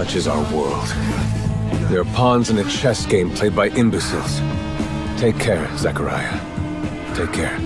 touches our world. They're pawns in a chess game played by imbeciles. Take care, Zachariah. Take care.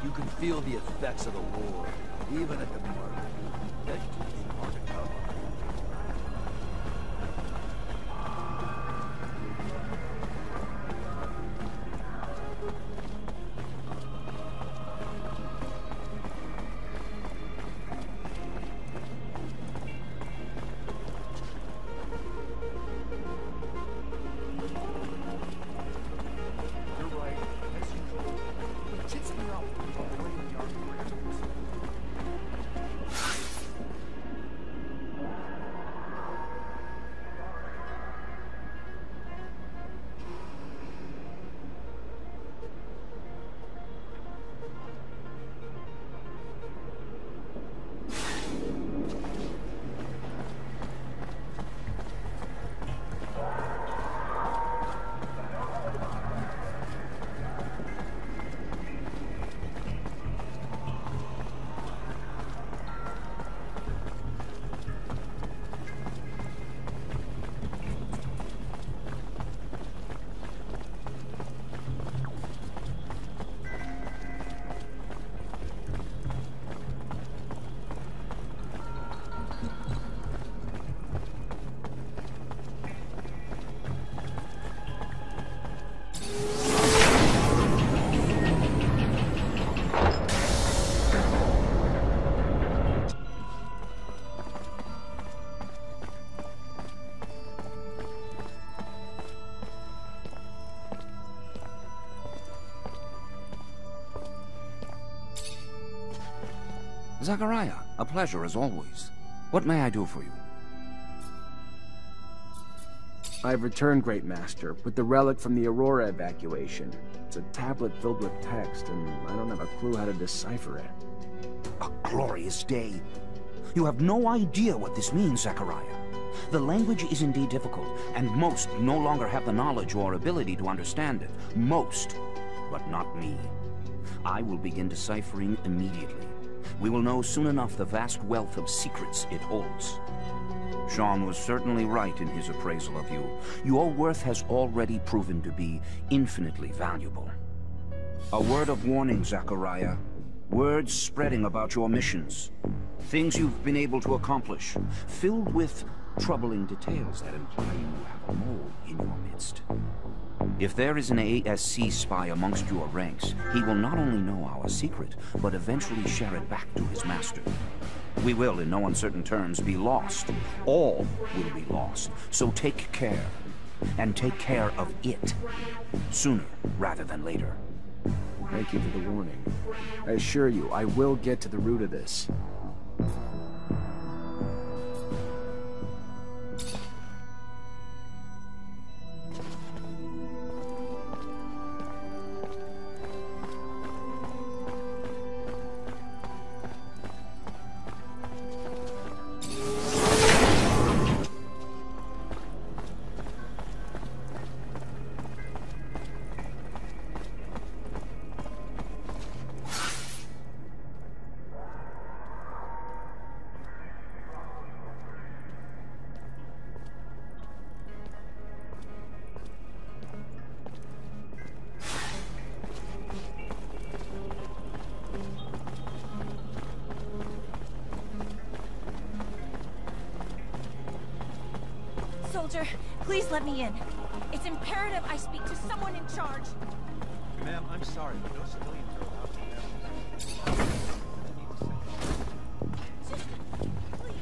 You can feel the effects of the war, even at the mark. That is hard to cover. Zachariah, a pleasure as always. What may I do for you? I've returned, Great Master, with the relic from the Aurora evacuation. It's a tablet filled with text, and I don't have a clue how to decipher it. A glorious day. You have no idea what this means, Zachariah. The language is indeed difficult, and most no longer have the knowledge or ability to understand it. Most, but not me. I will begin deciphering immediately. We will know soon enough the vast wealth of secrets it holds. Sean was certainly right in his appraisal of you. Your worth has already proven to be infinitely valuable. A word of warning, Zachariah. Words spreading about your missions. Things you've been able to accomplish, filled with troubling details that imply you have a mole in your midst. If there is an ASC spy amongst your ranks, he will not only know our secret, but eventually share it back to his master. We will, in no uncertain terms, be lost. All will be lost. So take care. And take care of it. Sooner rather than later. Thank you for the warning. I assure you, I will get to the root of this. Soldier, please let me in. It's imperative I speak to someone in charge. Ma'am, I'm sorry, but no civilians are allowed to have. Just, please.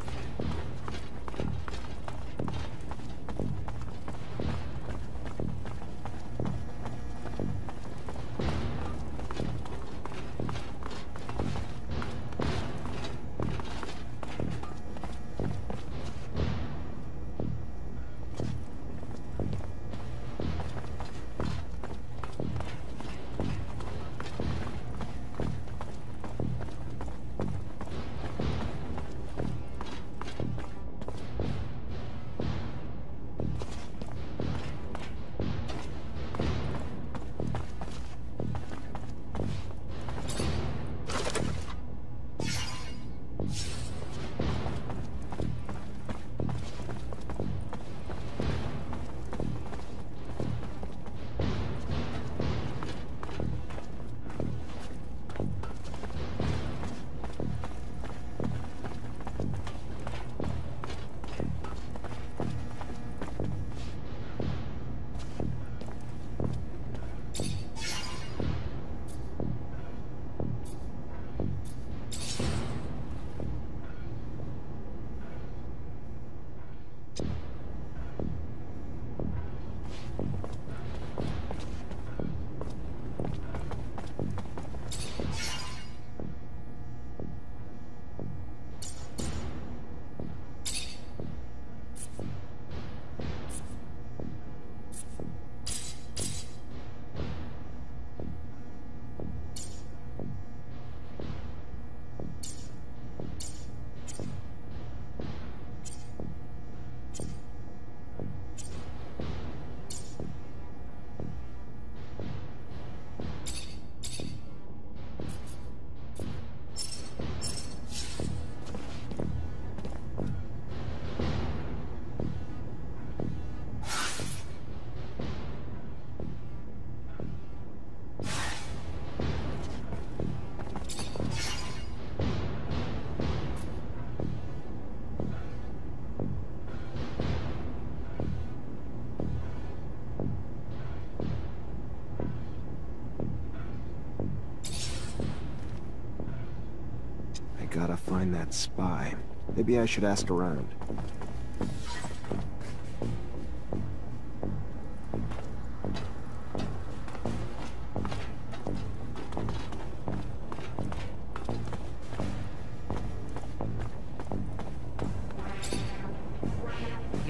Gotta find that spy. Maybe I should ask around.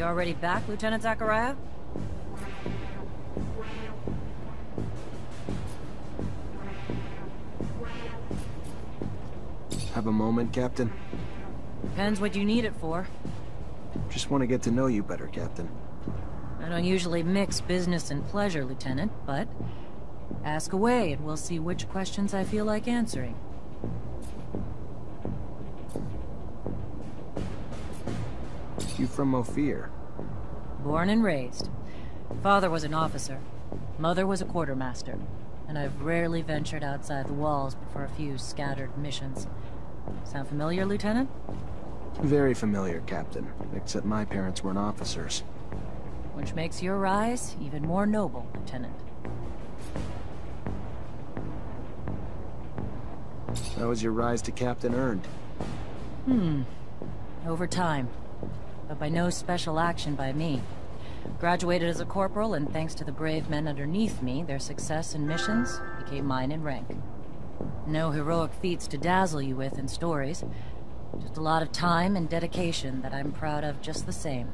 You already back, Lieutenant Zachariah? Have a moment, Captain? Depends what you need it for. Just want to get to know you better, Captain. I don't usually mix business and pleasure, Lieutenant, but ask away and we'll see which questions I feel like answering. You from Ophir? Born and raised. Father was an officer. Mother was a quartermaster. And I've rarely ventured outside the walls for a few scattered missions. Sound familiar, Lieutenant? Very familiar, Captain. Except my parents weren't officers. Which makes your rise even more noble, Lieutenant. How was your rise to captain earned? Over time. But by no special action by me. Graduated as a corporal, and thanks to the brave men underneath me, their success in missions became mine in rank. No heroic feats to dazzle you with in stories. Just a lot of time and dedication that I'm proud of just the same.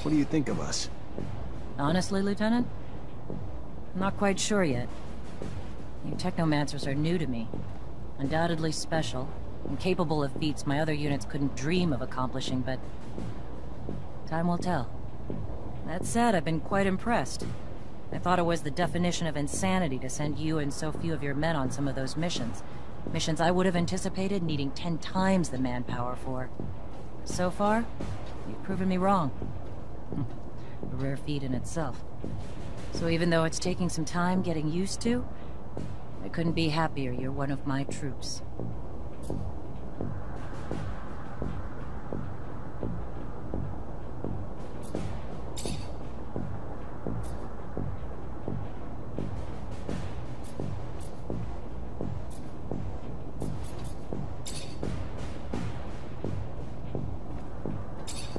What do you think of us? Honestly, Lieutenant? I'm not quite sure yet. You Technomancers are new to me. Undoubtedly special, and capable of feats my other units couldn't dream of accomplishing, but time will tell. That said, I've been quite impressed. I thought it was the definition of insanity to send you and so few of your men on some of those missions. Missions I would have anticipated needing 10 times the manpower for. So far, you've proven me wrong. A rare feat in itself. So even though it's taking some time getting used to, I couldn't be happier you're one of my troops.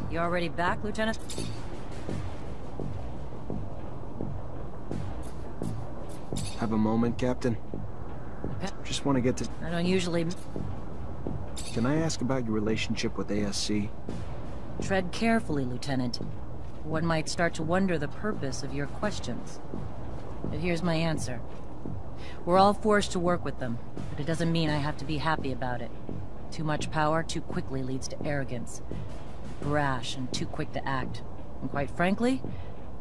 You already back, Lieutenant? Have a moment, Captain? Just want to get to... I don't usually... Can I ask about your relationship with ASC? Tread carefully, Lieutenant. One might start to wonder the purpose of your questions. But here's my answer. We're all forced to work with them, but it doesn't mean I have to be happy about it. Too much power too quickly leads to arrogance. Brash and too quick to act. And quite frankly,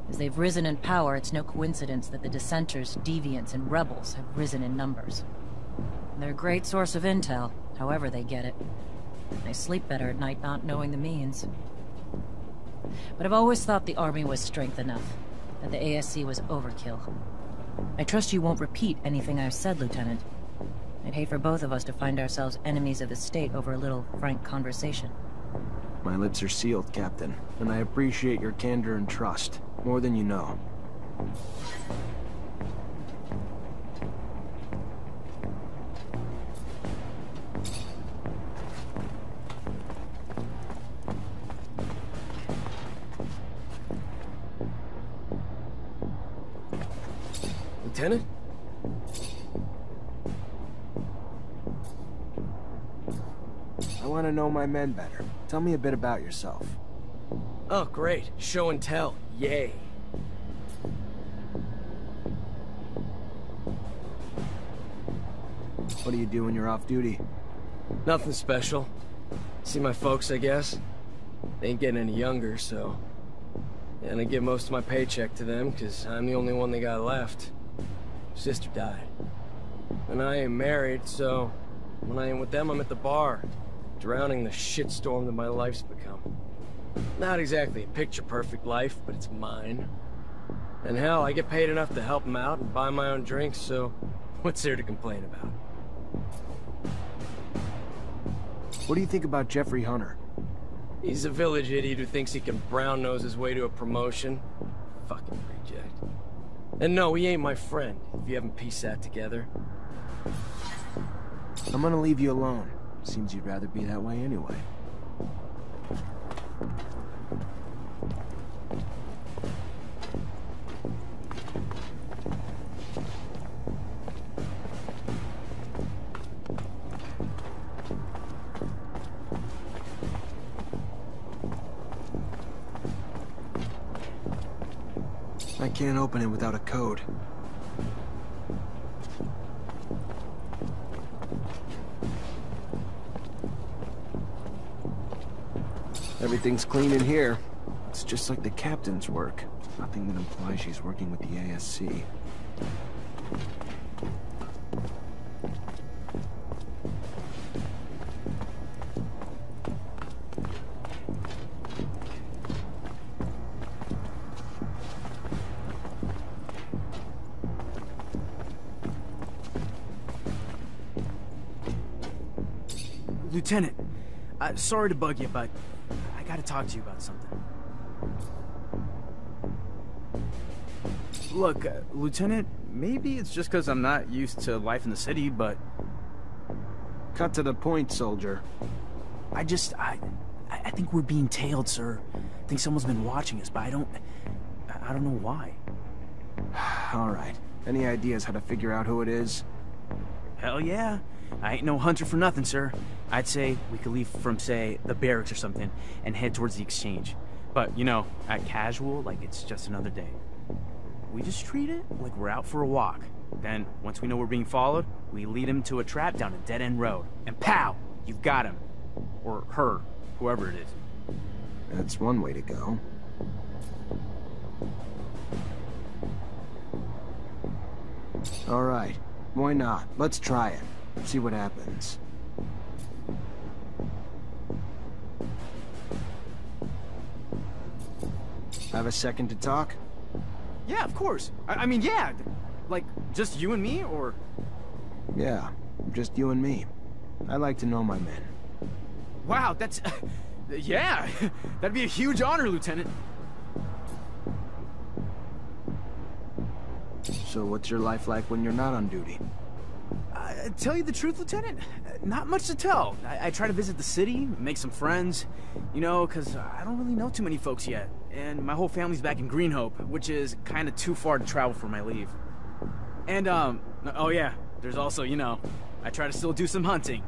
as they've risen in power, it's no coincidence that the dissenters, deviants, and rebels have risen in numbers. They're a great source of intel, however they get it. I sleep better at night not knowing the means. But I've always thought the army was strength enough, that the ASC was overkill. I trust you won't repeat anything I've said, Lieutenant. I'd hate for both of us to find ourselves enemies of the state over a little frank conversation. My lips are sealed, Captain, and I appreciate your candor and trust, more than you know. Lieutenant? I want to know my men better. Tell me a bit about yourself. Oh, great. Show and tell. Yay. What do you do when you're off duty? Nothing special. See my folks, I guess. They ain't getting any younger, so... And I give most of my paycheck to them, because I'm the only one they got left. Sister died. And I ain't married, so... When I ain't with them, I'm at the bar. Drowning the shitstorm that my life's become. Not exactly a picture-perfect life, but it's mine. And hell, I get paid enough to help them out and buy my own drinks, so... What's there to complain about? What do you think about Jeffrey Hunter? He's a village idiot who thinks he can brown-nose his way to a promotion. Fucking reject. And no, he ain't my friend, if you haven't pieced that together. I'm gonna leave you alone. Seems you'd rather be that way anyway. I can't open it without a code. Everything's clean in here. It's just like the captain's work. Nothing that implies she's working with the ASC. Lieutenant, sorry to bug you, but I gotta talk to you about something. Look, Lieutenant, maybe it's just because I'm not used to life in the city, but... Cut to the point, soldier. I think we're being tailed, sir. I think someone's been watching us, but I don't know why. All right. Any ideas how to figure out who it is? Hell yeah. I ain't no hunter for nothing, sir. I'd say we could leave from, say, the barracks or something and head towards the exchange. But, you know, act casual like it's just another day. We just treat it like we're out for a walk. Then, once we know we're being followed, we lead him to a trap down a dead-end road. And pow! You've got him. Or her. Whoever it is. That's one way to go. All right. Why not? Let's try it. See what happens. Have a second to talk? Yeah, of course. I mean, yeah. Like, just you and me, or...? Yeah, just you and me. I like to know my men. Wow, that's... yeah, that'd be a huge honor, Lieutenant. So what's your life like when you're not on duty? Tell you the truth, Lieutenant, not much to tell. I try to visit the city, make some friends, you know, because I don't really know too many folks yet. And my whole family's back in Greenhope, which is kind of too far to travel for my leave. And, oh yeah, there's also, you know, I try to still do some hunting.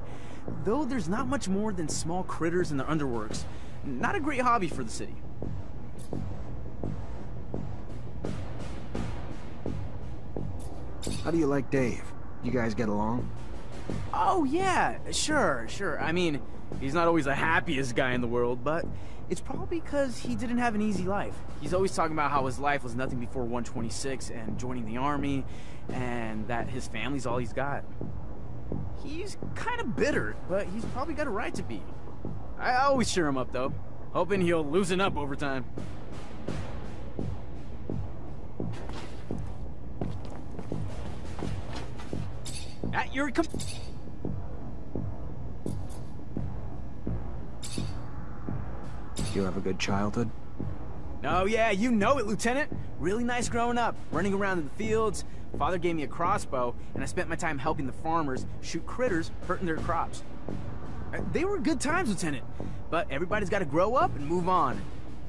Though there's not much more than small critters in the underworks. Not a great hobby for the city. How do you like Dave? You guys get along? Oh, yeah, sure. I mean, he's not always the happiest guy in the world, but it's probably because he didn't have an easy life. He's always talking about how his life was nothing before 126 and joining the army, and that his family's all he's got. He's kind of bitter, but he's probably got a right to be. I always cheer him up, though, hoping he'll loosen up over time. At your You have a good childhood? Oh yeah, you know it, Lieutenant. Really nice growing up, running around in the fields. Father gave me a crossbow, and I spent my time helping the farmers shoot critters hurting their crops. They were good times, Lieutenant, but everybody's got to grow up and move on.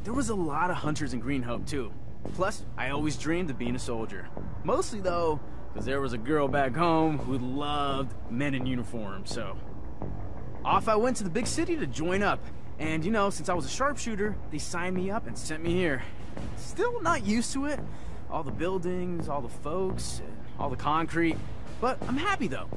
There was a lot of hunters in Greenhope, too. Plus, I always dreamed of being a soldier. Mostly, though, because there was a girl back home who loved men in uniform, so... Off I went to the big city to join up. And, you know, since I was a sharpshooter, they signed me up and sent me here. Still not used to it. All the buildings, all the folks, all the concrete. But I'm happy, though.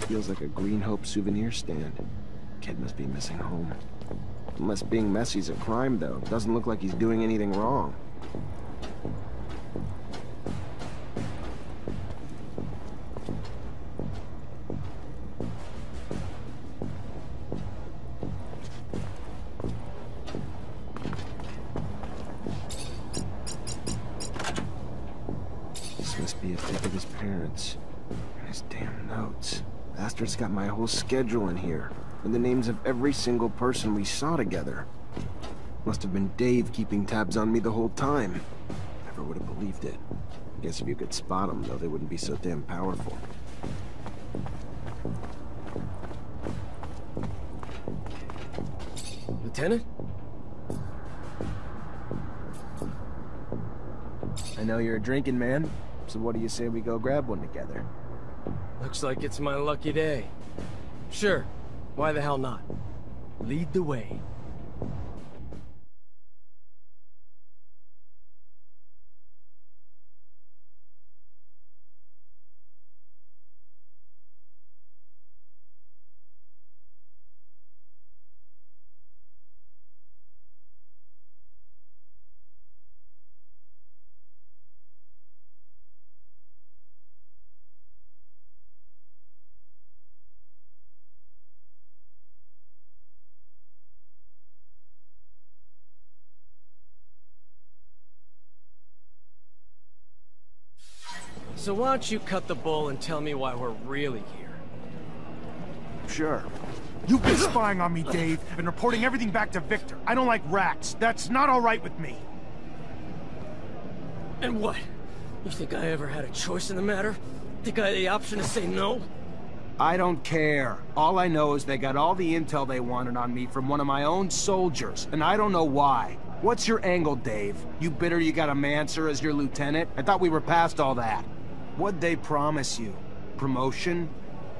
Feels like a Greenhope souvenir stand. Kid must be missing home. Unless being messy's a crime, though. Doesn't look like he's doing anything wrong. This must be a pic of his parents. His damn notes. Bastard's got my whole schedule in here, and the names of every single person we saw together. Must have been Dave keeping tabs on me the whole time. Never would have believed it. I guess if you could spot them, though, they wouldn't be so damn powerful. Lieutenant? I know you're a drinking man, so what do you say we go grab one together? Looks like it's my lucky day. Sure, why the hell not? Lead the way. So why don't you cut the bull and tell me why we're really here? Sure. You've been spying on me, Dave. Been reporting everything back to Victor. I don't like rats. That's not all right with me. And what? You think I ever had a choice in the matter? Think I had the option to say no? I don't care. All I know is they got all the intel they wanted on me from one of my own soldiers, and I don't know why. What's your angle, Dave? You bitter you got a Mancer as your lieutenant? I thought we were past all that. What'd they promise you? Promotion?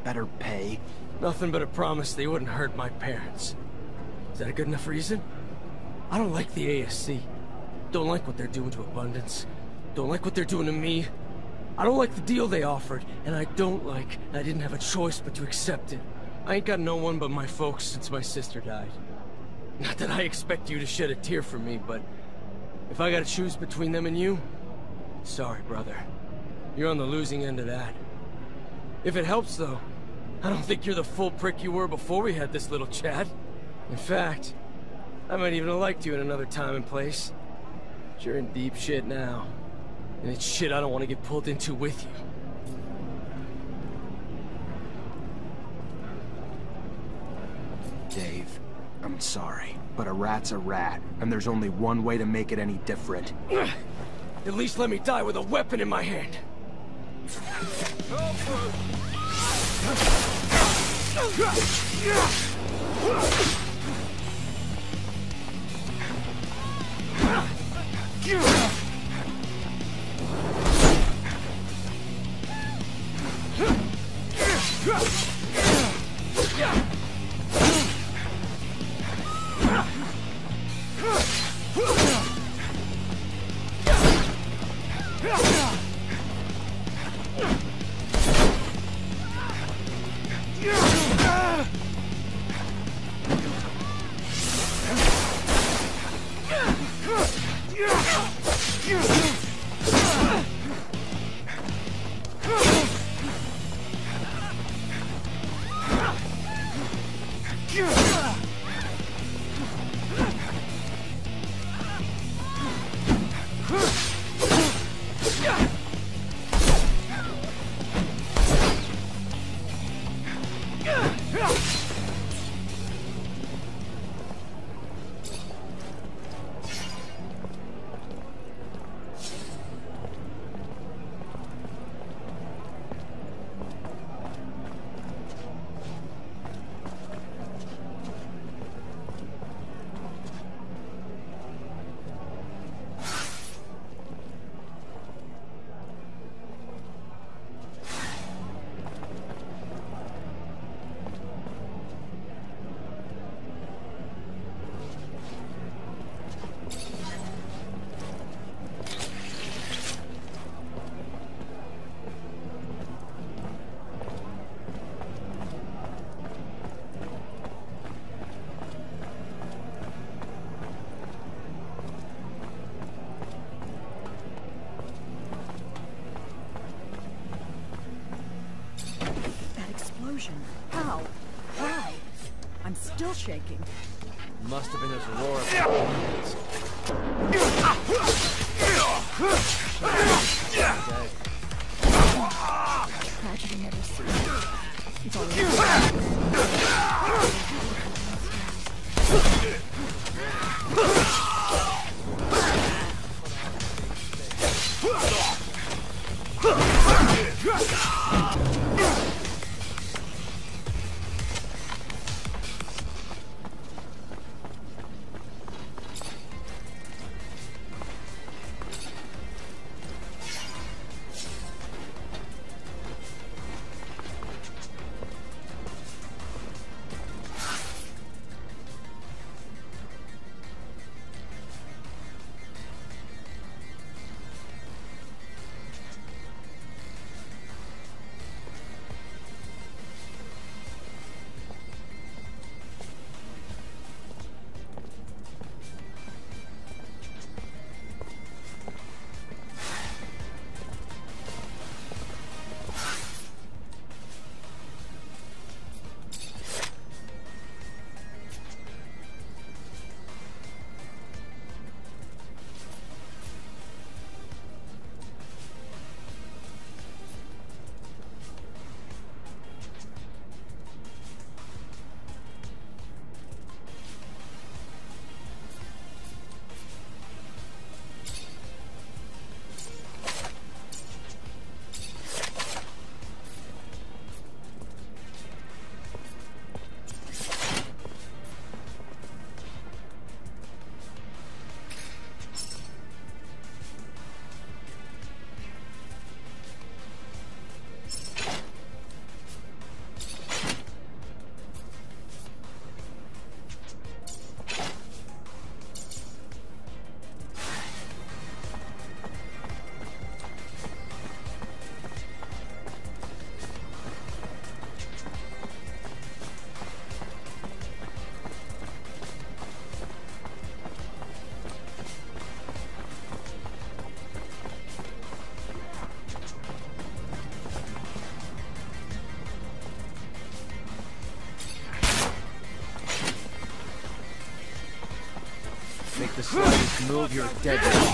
Better pay? Nothing but a promise they wouldn't hurt my parents. Is that a good enough reason? I don't like the ASC. Don't like what they're doing to Abundance. Don't like what they're doing to me. I don't like the deal they offered, and I don't like I didn't have a choice but to accept it. I ain't got no one but my folks since my sister died. Not that I expect you to shed a tear for me, but if I gotta choose between them and you, sorry, brother. You're on the losing end of that. If it helps, though, I don't think you're the full prick you were before we had this little chat. In fact, I might even have liked you in another time and place. But you're in deep shit now. And it's shit I don't want to get pulled into with you. Dave, I'm sorry, but a rat's a rat, and there's only one way to make it any different. At least let me die with a weapon in my hand. How? Why? I'm still shaking. Must have been his roar. Tragedy never ceases. It's the slightest move, you're dead.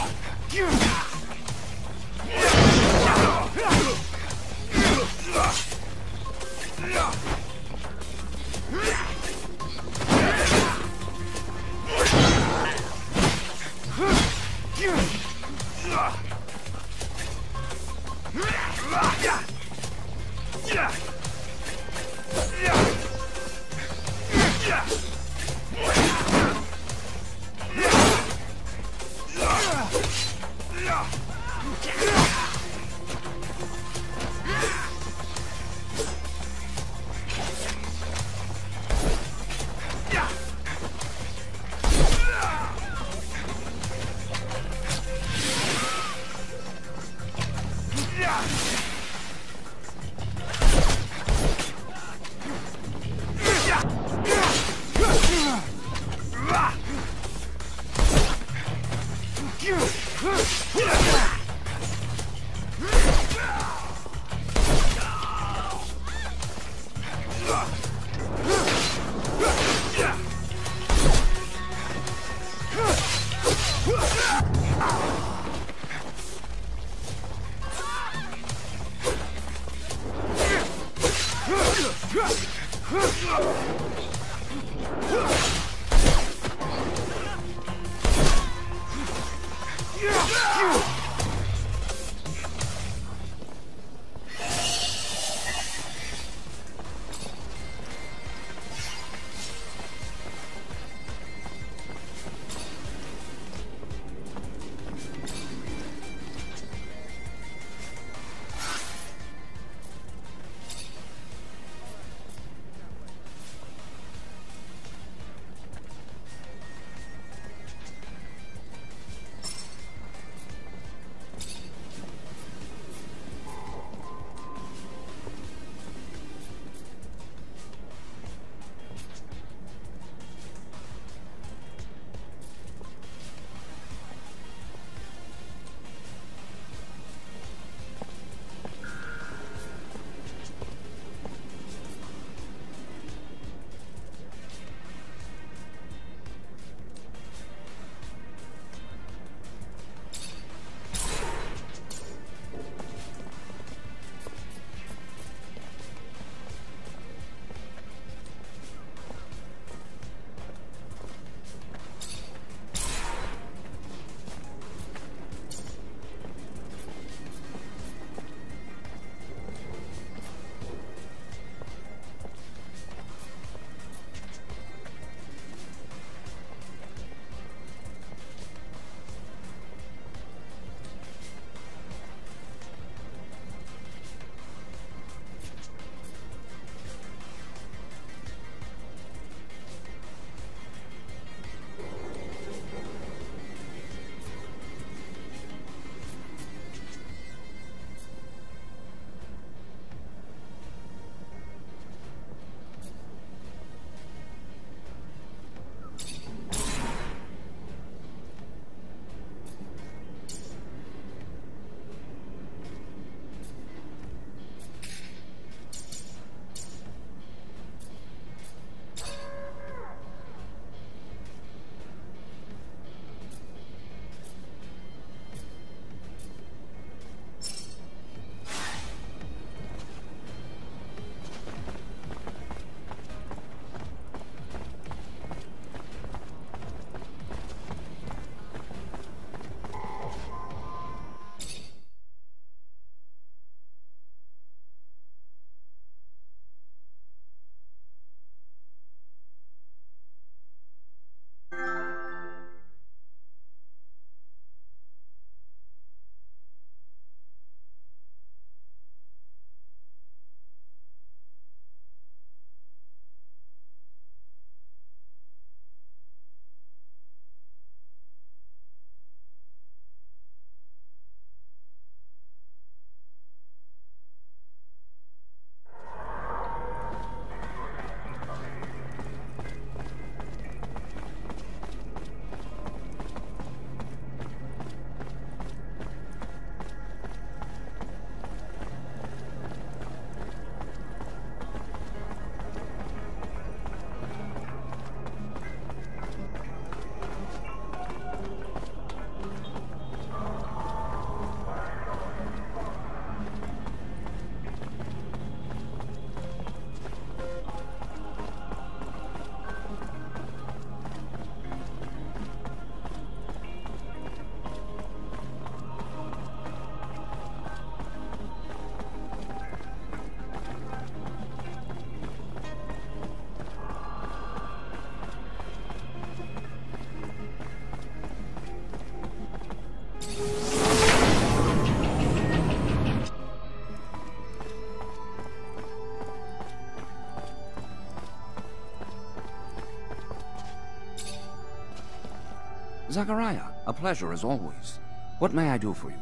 Zachariah, a pleasure as always. What may I do for you?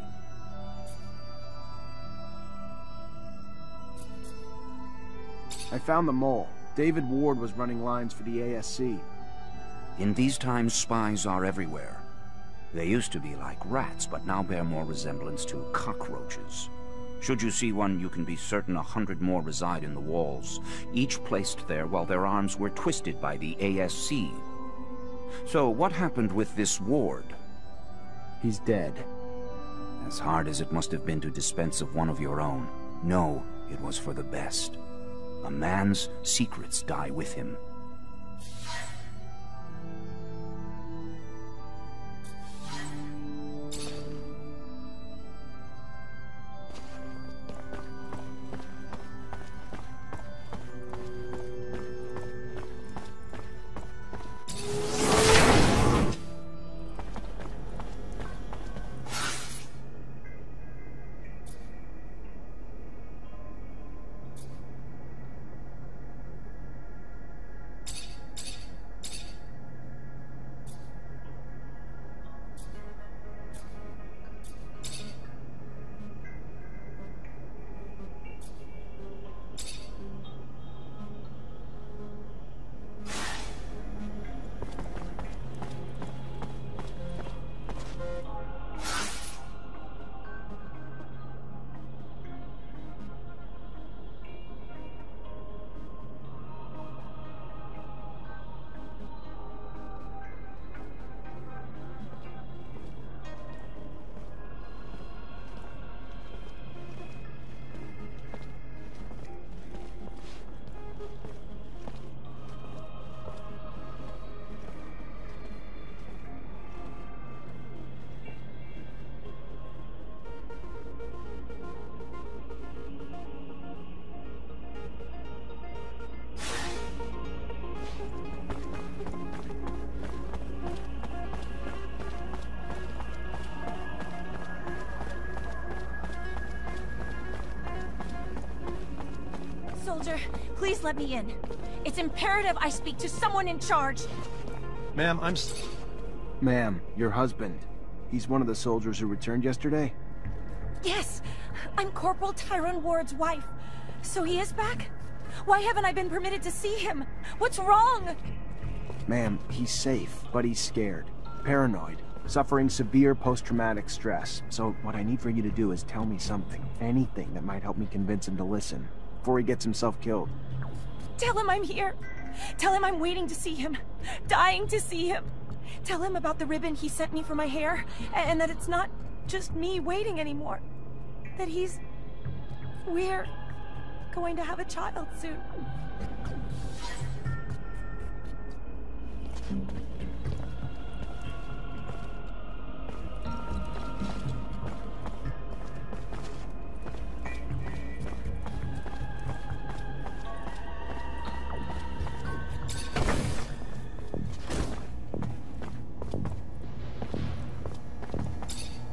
I found the mole. David Ward was running lines for the ASC. In these times, spies are everywhere. They used to be like rats, but now bear more resemblance to cockroaches. Should you see one, you can be certain 100 more reside in the walls, each placed there while their arms were twisted by the ASC. So, what happened with this Ward? He's dead. As hard as it must have been to dispense of one of your own, know it was for the best. A man's secrets die with him. Soldier, please let me in. It's imperative I speak to someone in charge. Ma'am, Ma'am, your husband. He's one of the soldiers who returned yesterday? Yes, I'm Corporal Tyrone Ward's wife. So he is back? Why haven't I been permitted to see him? What's wrong? Ma'am, he's safe, but he's scared. Paranoid. Suffering severe post-traumatic stress. So what I need for you to do is tell me something. Anything that might help me convince him to listen. Before he gets himself killed. Tell him I'm here. Tell him I'm waiting to see him. Dying to see him. Tell him about the ribbon he sent me for my hair. And that it's not just me waiting anymore. That we're going to have a child soon.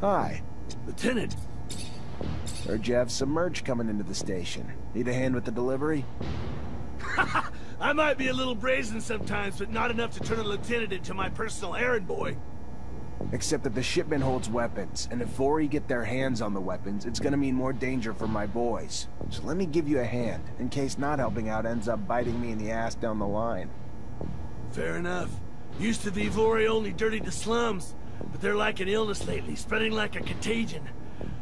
Hi. Lieutenant. Heard you have some merch coming into the station. Need a hand with the delivery? I might be a little brazen sometimes, but not enough to turn a lieutenant into my personal errand boy. Except that the shipment holds weapons, and if 4E get their hands on the weapons, it's gonna mean more danger for my boys. So let me give you a hand, in case not helping out ends up biting me in the ass down the line. Fair enough. Used to the Ivori only dirtied the slums, but they're like an illness lately, spreading like a contagion.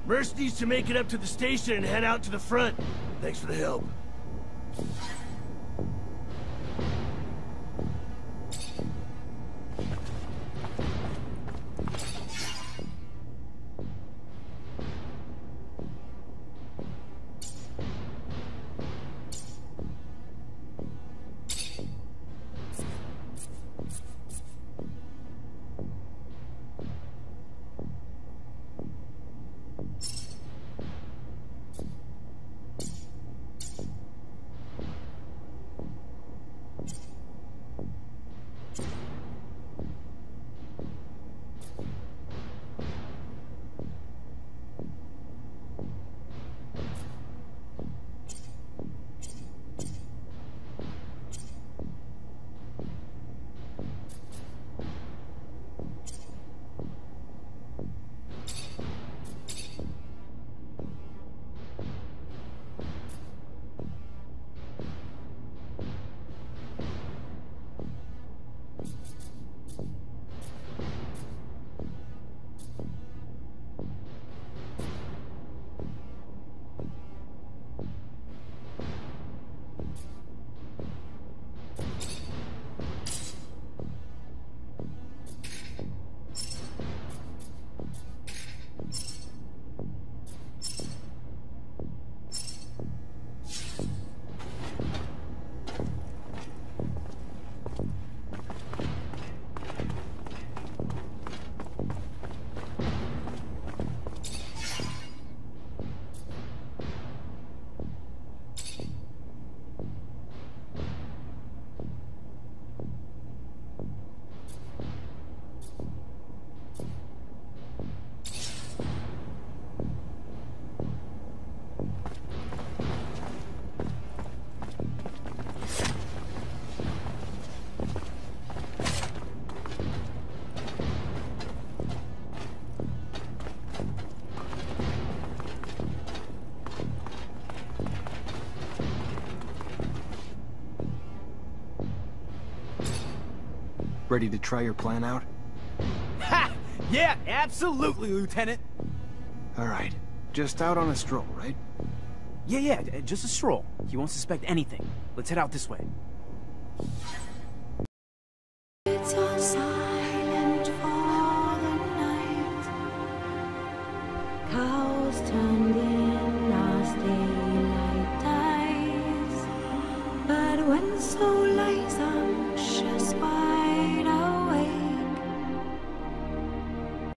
Merce needs to make it up to the station and head out to the front. Thanks for the help. Ready to try your plan out? Ha! Yeah, absolutely, Lieutenant! Alright. Just out on a stroll, right? Yeah, just a stroll. He won't suspect anything. Let's head out this way. It's all silent for the night. Cows turned in as daylight dies. But when so